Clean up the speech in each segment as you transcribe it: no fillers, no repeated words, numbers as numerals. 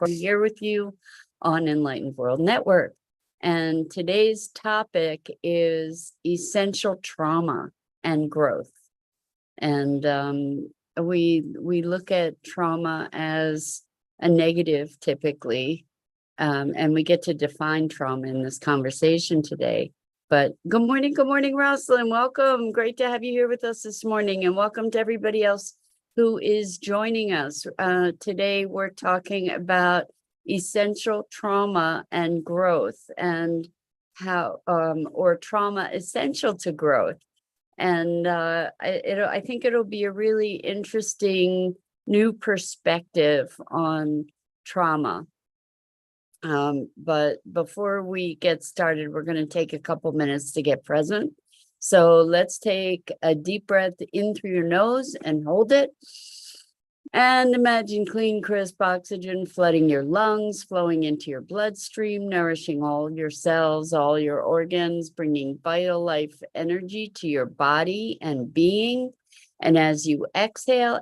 Here with you on Enlightened World Network. And today's topic is essential trauma and growth. And we look at trauma as a negative typically, and we get to define trauma in this conversation today. But good morning, Rosalind. Welcome. Great to have you here with us this morning, and welcome to everybody else who is joining us. Today, we're talking about essential trauma and growth, and how, or trauma essential to growth. And I think it'll be a really interesting new perspective on trauma. But before we get started, we're going to take a couple minutes to get present. So let's take a deep breath in through your nose and hold it. And imagine clean, crisp oxygen flooding your lungs, flowing into your bloodstream, nourishing all your cells, all your organs, bringing vital life energy to your body and being. And as you exhale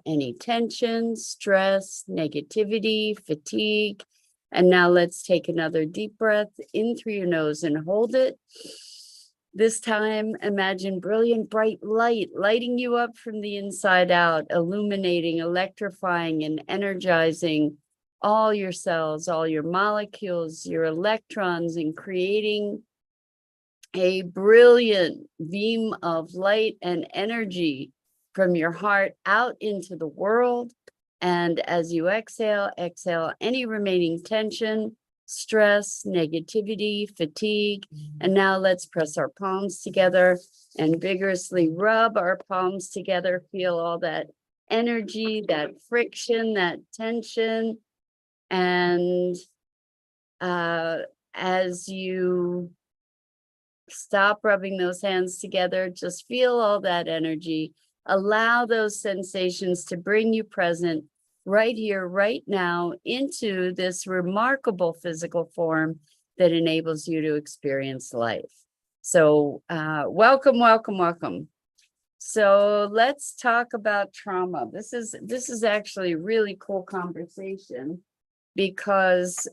any tension, stress, negativity, fatigue. And now let's take another deep breath in through your nose and hold it. This time, imagine brilliant, bright light lighting you up from the inside out, illuminating, electrifying, and energizing all your cells, all your molecules, your electrons, and creating a brilliant beam of light and energy from your heart out into the world. And as you exhale any remaining tension, stress, negativity, fatigue. And now let's press our palms together and vigorously rub our palms together. Feel all that energy, that friction, that tension. And as you stop rubbing those hands together, just feel all that energy. Allow those sensations to bring you present right here, right now, into this remarkable physical form that enables you to experience life. So welcome. So let's talk about trauma. This is actually a really cool conversation because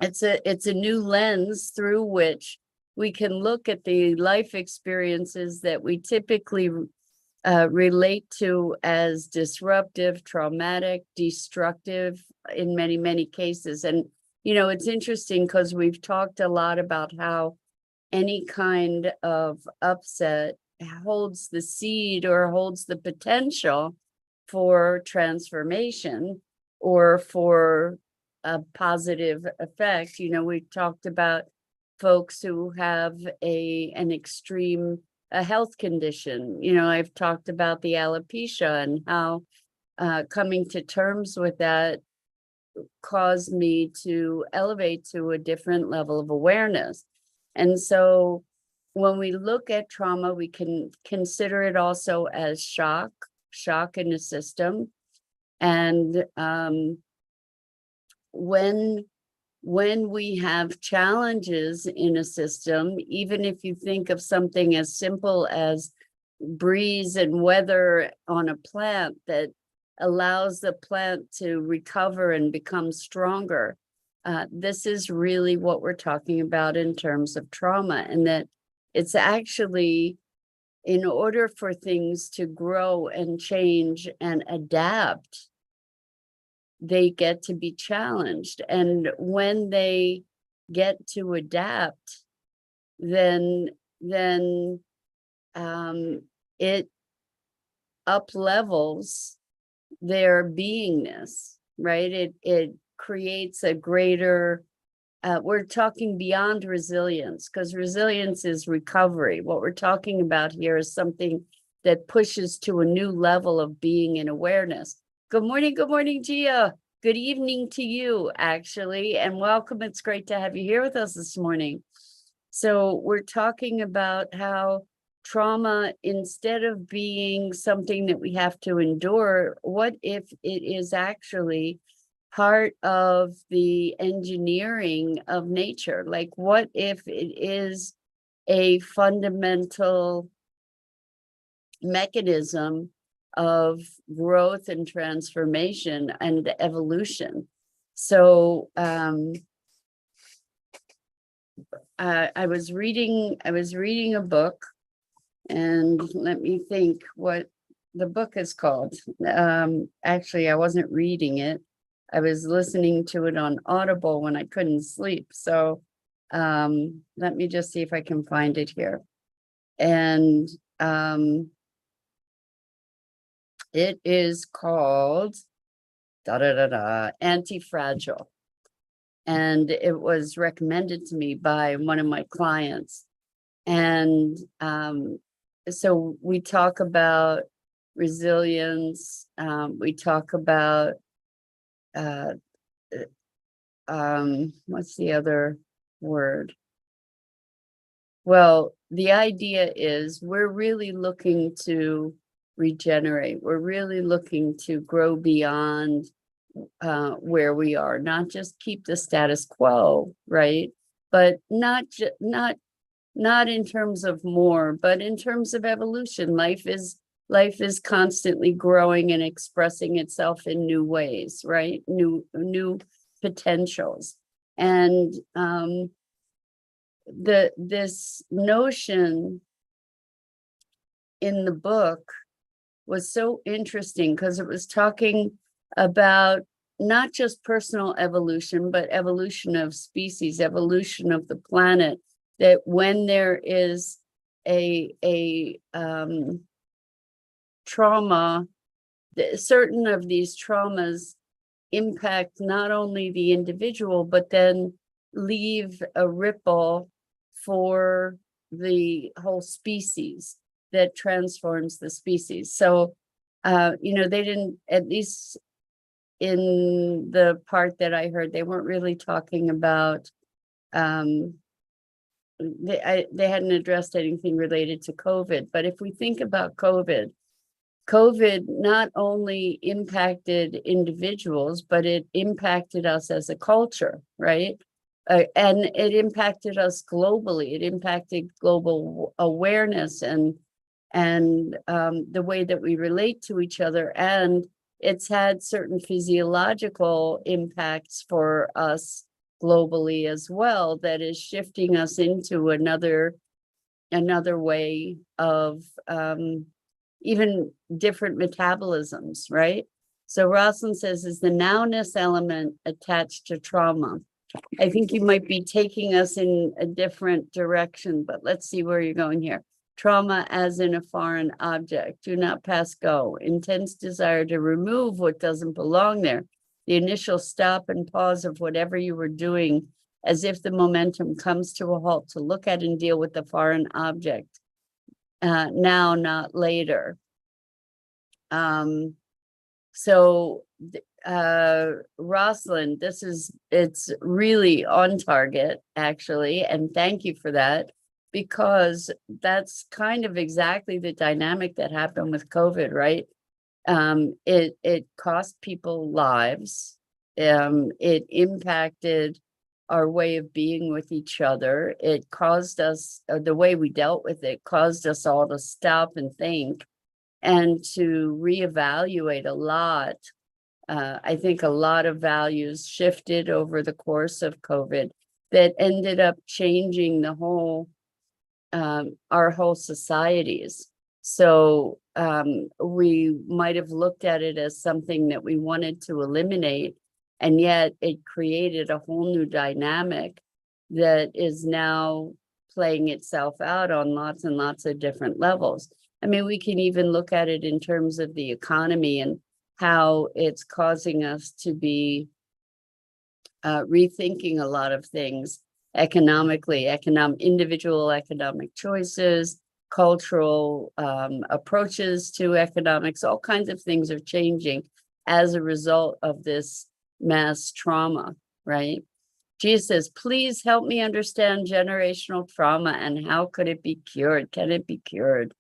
it's a new lens through which we can look at the life experiences that we typically relate to as disruptive, traumatic, destructive in many cases. And, you know, it's interesting because we've talked a lot about how any kind of upset holds the seed or holds the potential for transformation or for a positive effect. You know, we've talked about folks who have an extreme health condition. You know, I've talked about the alopecia and how coming to terms with that caused me to elevate to a different level of awareness. And so when we look at trauma, we can consider it also as shock in the system. And when we have challenges in a system, even if you think of something as simple as breeze and weather on a plant that allows the plant to recover and become stronger, this is really what we're talking about in terms of trauma. And that it's actually, in order for things to grow and change and adapt, they get to be challenged. And when they get to adapt, then it up-levels their beingness, right? It creates a greater, we're talking beyond resilience, because resilience is recovery. What we're talking about here is something that pushes to a new level of being and awareness. Good morning, Gia. Good evening to you, actually, and welcome. It's great to have you here with us this morning. So we're talking about how trauma, instead of being something that we have to endure, what if it is actually part of the engineering of nature? Like, what if it is a fundamental mechanism of growth and transformation and evolution. So I was reading a book, and let me think what the book is called. Actually, I wasn't reading it. I was listening to it on Audible when I couldn't sleep. So let me just see if I can find it here. And it is called Anti-Fragile. And it was recommended to me by one of my clients. And so we talk about resilience. We talk about what's the other word? Well, the idea is we're really looking to regenerate. We're really looking to grow beyond where we are, not just keep the status quo, right? But not in terms of more, but in terms of evolution. Life is constantly growing and expressing itself in new ways, right? New potentials. And this notion in the book was so interesting because it was talking about not just personal evolution, but evolution of species, evolution of the planet, that when there is a trauma, certain of these traumas impact not only the individual, but then leave a ripple for the whole species that transforms the species. So, they didn't, at least in the part that I heard, they weren't really talking about, they hadn't addressed anything related to COVID. But if we think about COVID not only impacted individuals, but it impacted us as a culture, right? And it impacted us globally. It impacted global awareness and the way that we relate to each other. And it's had certain physiological impacts for us globally as well, that is shifting us into another way of even different metabolisms, right? So Rosalind says, is the nowness element attached to trauma? I think you might be taking us in a different direction, but let's see where you're going here. Trauma as in a foreign object. Do not pass go. Intense desire to remove what doesn't belong there. The initial stop and pause of whatever you were doing, as if the momentum comes to a halt to look at and deal with the foreign object. Now, not later. So Rosalind, it's really on target, actually, and thank you for that, because that's kind of exactly the dynamic that happened with COVID, right? It cost people lives. It impacted our way of being with each other. It caused us, the way we dealt with it, caused us all to stop and think and to reevaluate a lot. I think a lot of values shifted over the course of COVID that ended up changing the whole, our whole societies. So we might have looked at it as something that we wanted to eliminate, and yet it created a whole new dynamic that is now playing itself out on lots and lots of different levels. I mean, we can even look at it in terms of the economy and how it's causing us to be rethinking a lot of things economically, individual economic choices, cultural approaches to economics. All kinds of things are changing as a result of this mass trauma, right? Gia says, please help me understand generational trauma and how could it be cured? Can it be cured?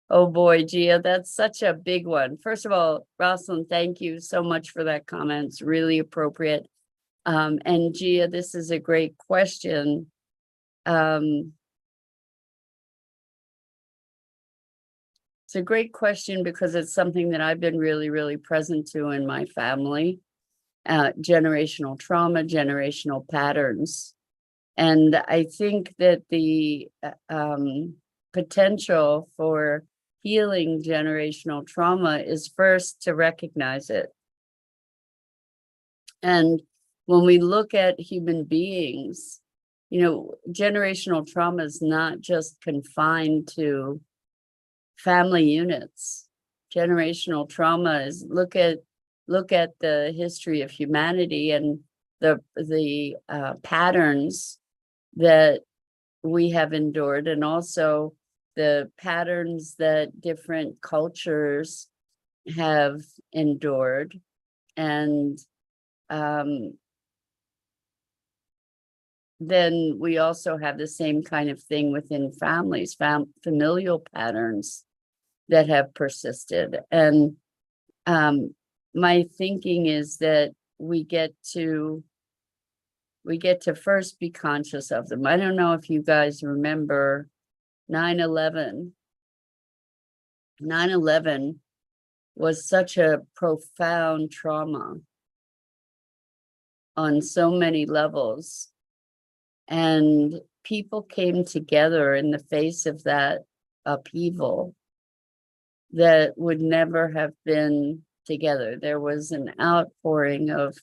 Oh boy, Gia, that's such a big one. First of all, Rosalind, thank you so much for that comment. It's really appropriate. And Gia, this is a great question. It's a great question because it's something that I've been really, really present to in my family. Generational trauma, generational patterns. And I think that the potential for healing generational trauma is first to recognize it. And when we look at human beings, you know, generational trauma is not just confined to family units. Generational trauma is look at the history of humanity and the patterns that we have endured, and also the patterns that different cultures have endured. And then we also have the same kind of thing within families, familial patterns that have persisted. And my thinking is that we get to first be conscious of them. I don't know if you guys remember 9/11. 9/11 was such a profound trauma on so many levels. And people came together in the face of that upheaval that would never have been together. There was an outpouring of,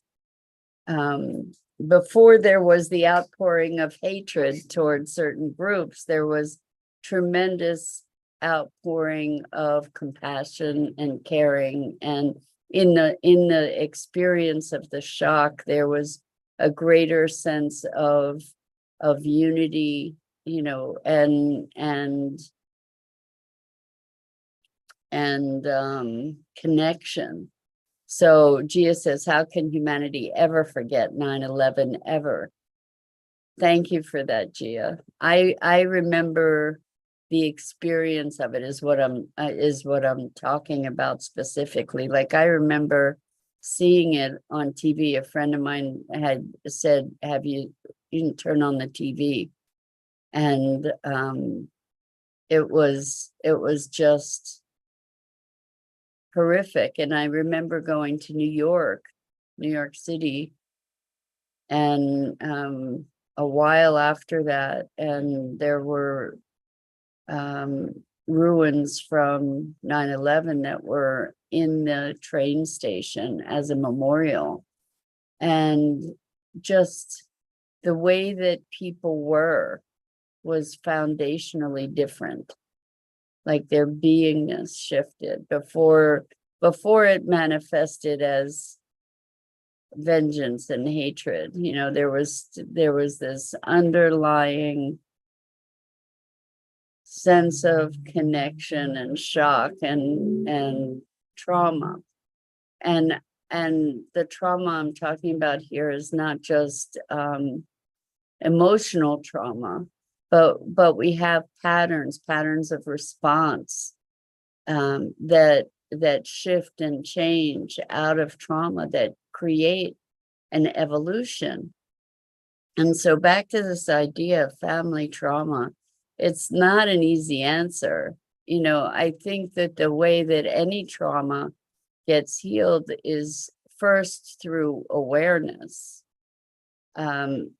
before there was the outpouring of hatred towards certain groups, there was tremendous outpouring of compassion and caring. And in the experience of the shock, there was a greater sense of unity, you know, and connection. So Gia says, how can humanity ever forget 9/11 ever? Thank you for that, Gia. I remember the experience of it is what I'm talking about specifically. Like, I remember seeing it on TV. A friend of mine had said, you can turn on the TV. And it was just horrific. And I remember going to New York City, and a while after that, and there were ruins from 9/11 that were in the train station as a memorial. And just the way that people was foundationally different. Like, their beingness shifted before it manifested as vengeance and hatred. You know, there was this underlying sense of connection and shock and trauma. And the trauma I'm talking about here is not just emotional trauma, but we have patterns of response that shift and change out of trauma, that create an evolution. And so back to this idea of family trauma, it's not an easy answer. You know, I think that the way that any trauma gets healed is first through awareness, and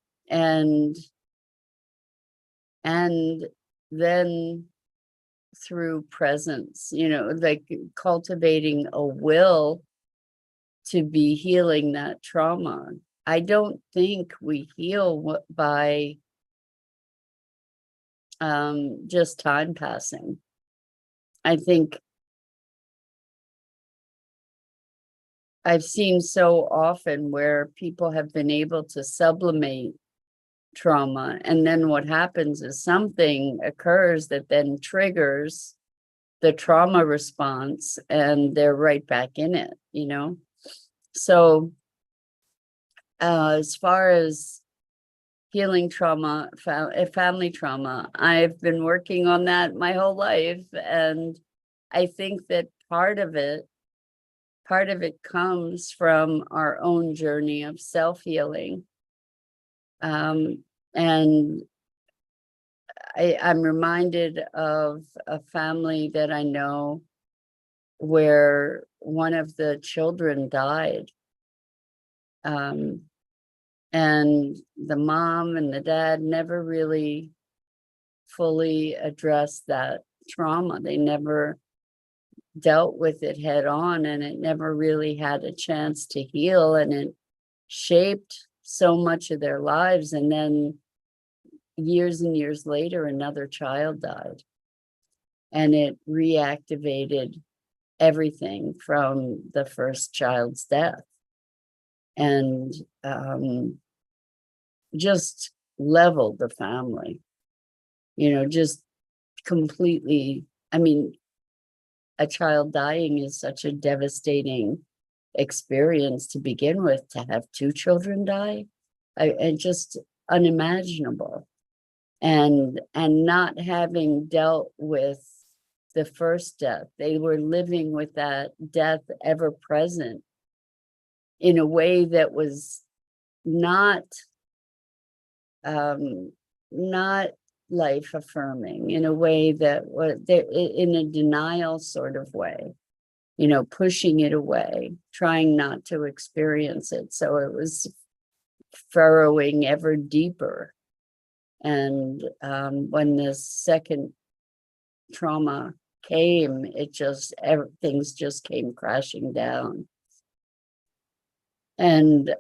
then through presence, you know, like cultivating a will to be healing that trauma. I don't think we heal by just time passing. I think I've seen so often where people have been able to sublimate trauma, and then what happens is something occurs that then triggers the trauma response, and they're right back in it, you know. So as far as healing trauma, family trauma, I've been working on that my whole life, and I think that part of it comes from our own journey of self-healing. And I'm reminded of a family that I know where one of the children died. And the mom and the dad never really fully addressed that trauma. They never dealt with it head on, and it never really had a chance to heal, and it shaped so much of their lives. And then years and years later, another child died, and it reactivated everything from the first child's death, and just leveled the family, just completely. I mean, a child dying is such a devastating experience to begin with. To have two children die, and just unimaginable. And not having dealt with the first death, they were living with that death ever present in a way that was not life affirming, in a way that was in a denial sort of way, pushing it away, trying not to experience it. So it was furrowing ever deeper. And when the second trauma came, things just came crashing down. And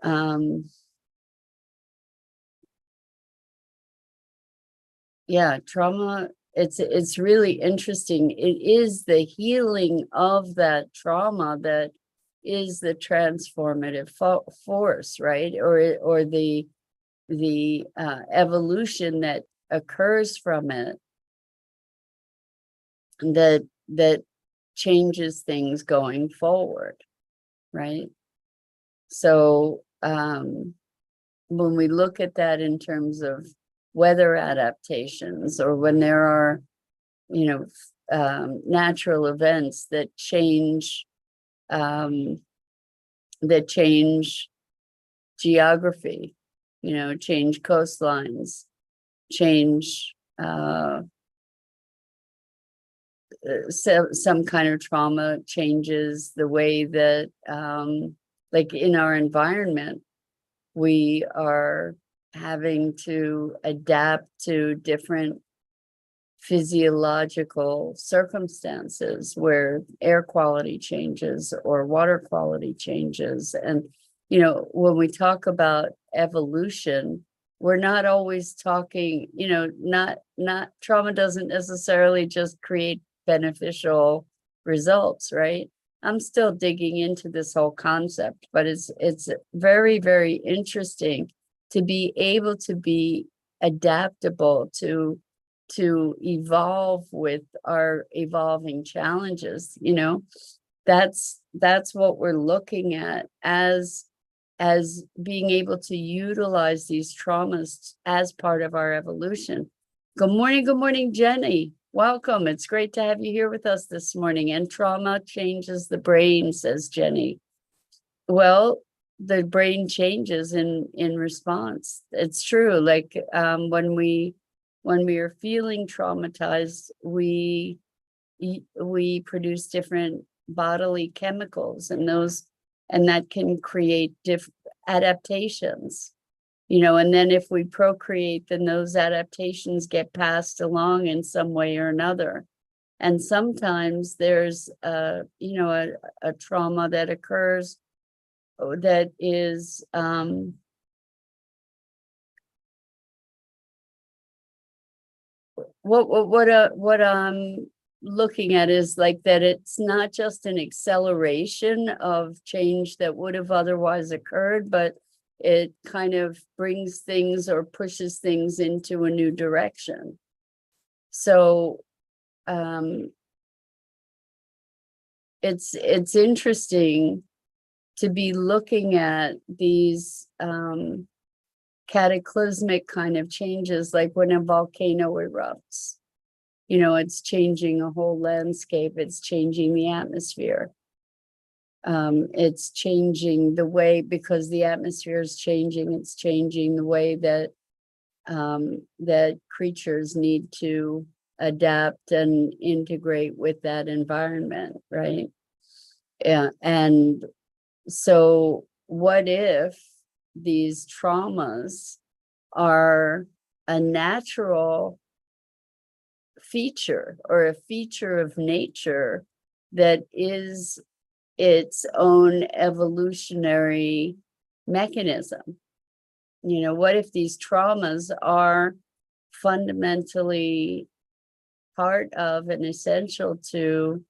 yeah, trauma, it's really interesting. It is the healing of that trauma that is the transformative force, right? Or the evolution that occurs from it, that changes things going forward, right? So when we look at that in terms of weather adaptations, or when there are natural events that change geography, change coastlines, change some kind of trauma changes the way that like in our environment, we are having to adapt to different physiological circumstances where air quality changes or water quality changes. And when we talk about evolution, we're not always talking, not trauma doesn't necessarily just create beneficial results, right? I'm still digging into this whole concept, but it's very, very interesting to be able to be adaptable, to evolve with our evolving challenges. That's what we're looking at as being able to utilize these traumas as part of our evolution. Good morning, Jenny. Welcome. It's great to have you here with us this morning. And trauma changes the brain, says Jenny. Well, the brain changes in response. It's true. Like when we are feeling traumatized, we produce different bodily chemicals, and that can create different adaptations. And then if we procreate, then those adaptations get passed along in some way or another. And sometimes there's a trauma that occurs that is what I'm looking at is like that it's not just an acceleration of change that would have otherwise occurred, but it kind of brings things or pushes things into a new direction. So it's interesting to be looking at these cataclysmic kind of changes, like when a volcano erupts. It's changing a whole landscape. It's changing the atmosphere. It's changing the way, because the atmosphere is changing, it's changing the way that that creatures need to adapt and integrate with that environment, right? Yeah, and so what if these traumas are a natural feature or a feature of nature that is its own evolutionary mechanism? You know, what if these traumas are fundamentally part of and essential to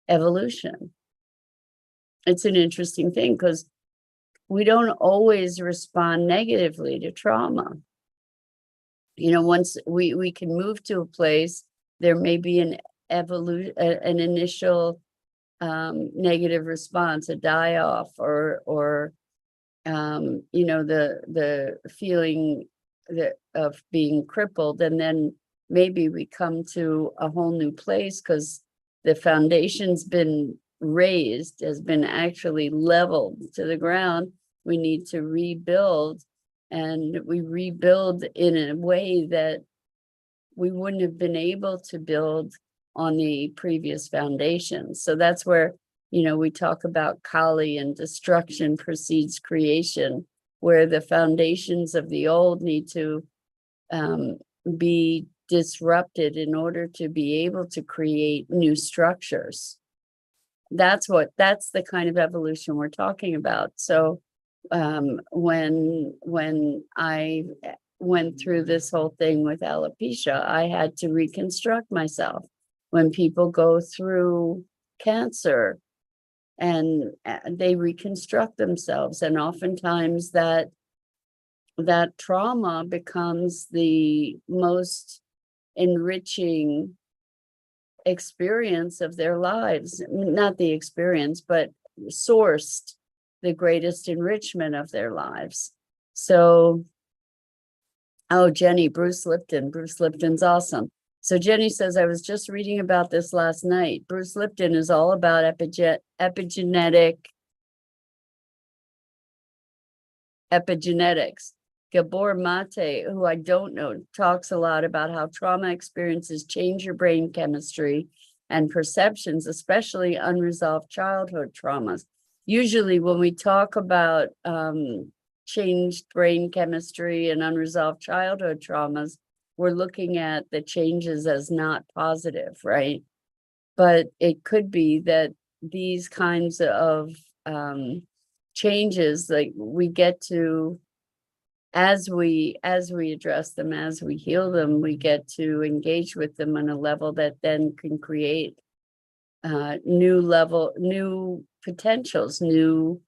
evolution? It's an interesting thing because we don't always respond negatively to trauma. You know, once we can move to a place, there may be an initial negative response, a die off, or you know, the feeling of being crippled, and then maybe we come to a whole new place because the foundation's been raised, has been actually leveled to the ground. We need to rebuild, and we rebuild in a way that we wouldn't have been able to build on the previous foundation. So that's where, you know, we talk about Kali and destruction precedes creation, where the foundations of the old need to be disrupted in order to be able to create new structures. That's the kind of evolution we're talking about. So when I went through this whole thing with alopecia, I had to reconstruct myself. When people go through cancer and they reconstruct themselves, and oftentimes that trauma becomes the most enriching experience of their lives. Not the experience, but sourced the greatest enrichment of their lives. So, oh, Jenny, Bruce Lipton's awesome. So Jenny says, I was just reading about this last night. Bruce Lipton is all about epigenetics. Gabor Mate, who I don't know, talks a lot about how trauma experiences change your brain chemistry and perceptions, especially unresolved childhood traumas. Usually when we talk about changed brain chemistry and unresolved childhood traumas, we're looking at the changes as not positive, right? But it could be that these kinds of changes, like we get to, as we address them, as we heal them, we get to engage with them on a level that then can create new potentials, new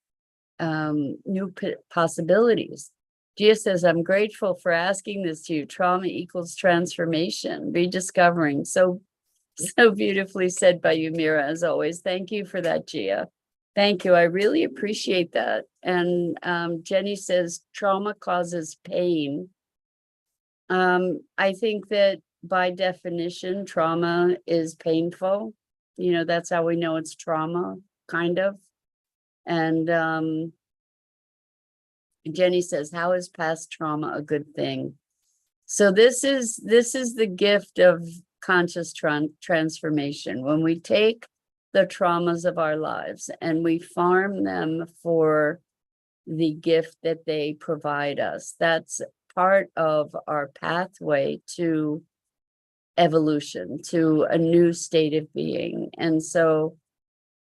possibilities. Gia says, I'm grateful for asking this to you. Trauma equals transformation, rediscovering. So beautifully said by you, Mira, as always. Thank you for that, Gia. Thank you. I really appreciate that. And Jenny says, trauma causes pain. I think that by definition, trauma is painful. You know, that's how we know it's trauma, kind of. And Jenny says, how is past trauma a good thing? So this is the gift of conscious transformation. When we take the traumas of our lives and we farm them for the gift that they provide us, that's part of our pathway to evolution, to a new state of being. And so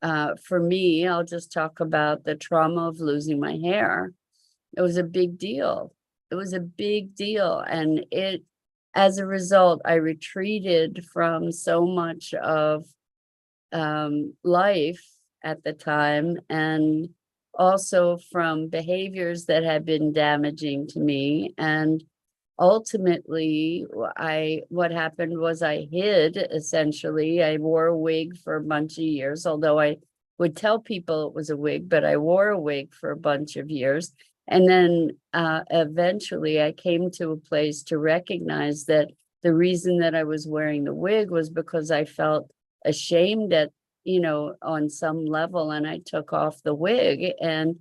for me, I'll just talk about the trauma of losing my hair. It was a big deal. It was a big deal. And as a result, I retreated from so much of life at the time, and also from behaviors that had been damaging to me. And ultimately, what happened was I hid, essentially. I wore a wig for a bunch of years, although I would tell people it was a wig, but I wore a wig for a bunch of years. And then eventually I came to a place to recognize that the reason that I was wearing the wig was because I felt ashamed on some level, and I took off the wig. And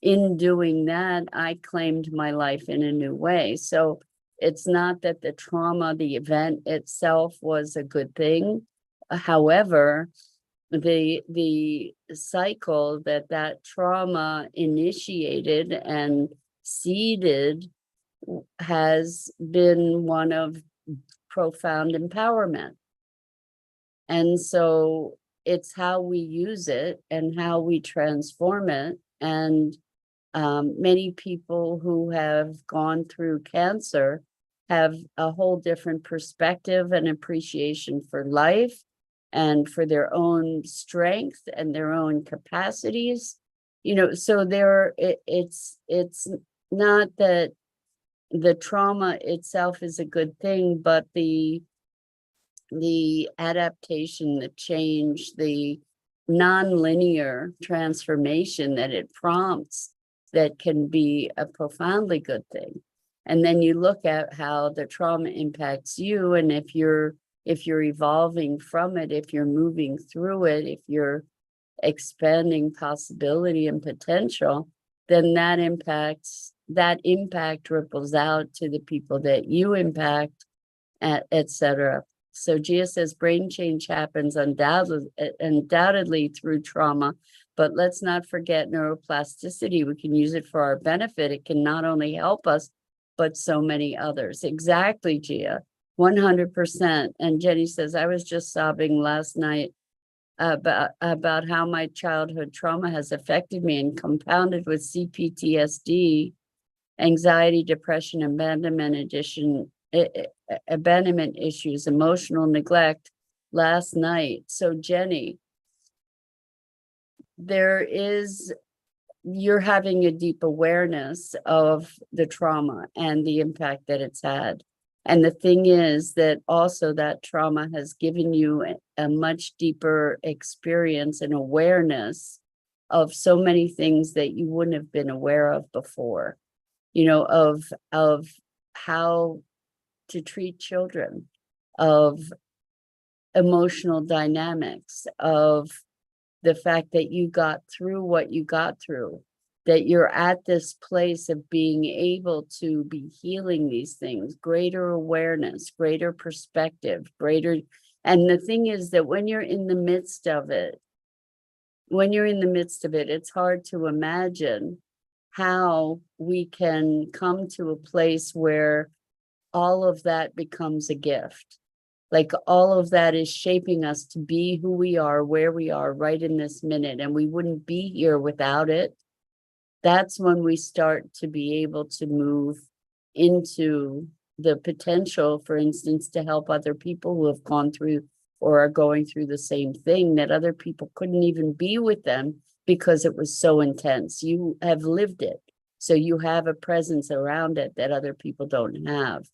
in doing that, I claimed my life in a new way. So It's not that the trauma, the event itself was a good thing. However, the cycle that trauma initiated and seeded has been one of profound empowerment. And so it's how we use it and how we transform it. And many people who have gone through cancer have a whole different perspective and appreciation for life and for their own strength and their own capacities. So it's not that the trauma itself is a good thing, but the adaptation, the change, the non-linear transformation that it prompts, that can be a profoundly good thing. And then you look at how the trauma impacts you, and if you're evolving from it, if you're moving through it, if you're expanding possibility and potential, then that impact ripples out to the people that you impact, etc. So Gia says brain change happens undoubtedly through trauma, but let's not forget neuroplasticity. We can use it for our benefit. It can not only help us, but so many others. Exactly, Gia, 100%. And Jenny says, I was just sobbing last night about how my childhood trauma has affected me, and compounded with CPTSD, anxiety, depression, abandonment issues, emotional neglect last night. So Jenny, you're having a deep awareness of the trauma and the impact that it's had. And the thing is that also that trauma has given you a much deeper experience and awareness of so many things that you wouldn't have been aware of before, of how to treat children, of emotional dynamics, of the fact that you got through what you got through, that you're at this place of being able to be healing these things, greater awareness, greater perspective, and the thing is that when you're in the midst of it, it's hard to imagine how we can come to a place where all of that becomes a gift. Like all of that is shaping us to be who we are, where we are right in this minute, and we wouldn't be here without it. That's when we start to be able to move into the potential, for instance, to help other people who have gone through or are going through the same thing, that other people couldn't even be with them because it was so intense. You have lived it, so you have a presence around it that other people don't have.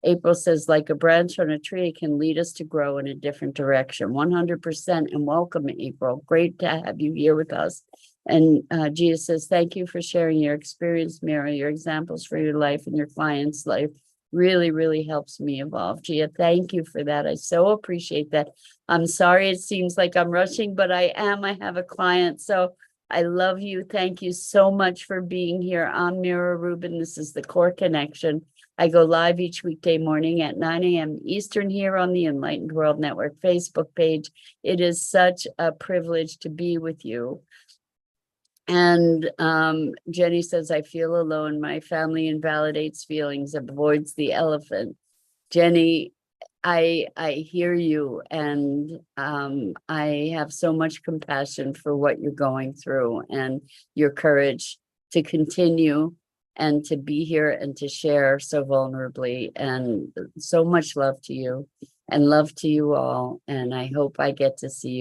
April says, like a branch on a tree can lead us to grow in a different direction. 100%. And welcome, April. Great to have you here with us. And Gia says, thank you for sharing your experience, Mira. Your examples for your life and your client's life really, really helps me evolve. Gia, thank you for that. I so appreciate that. I'm sorry it seems like I'm rushing, but I have a client. So I love you. Thank you so much for being here. I'm Mira Rubin. This is the Core Connection. I go live each weekday morning at 9 a.m. Eastern here on the Enlightened World Network Facebook page. It is such a privilege to be with you. And Jenny says, I feel alone. My family invalidates feelings, avoids the elephant. Jenny, I hear you, and I have so much compassion for what you're going through and your courage to continue and to be here and to share so vulnerably. And so much love to you and love to you all. And I hope I get to see you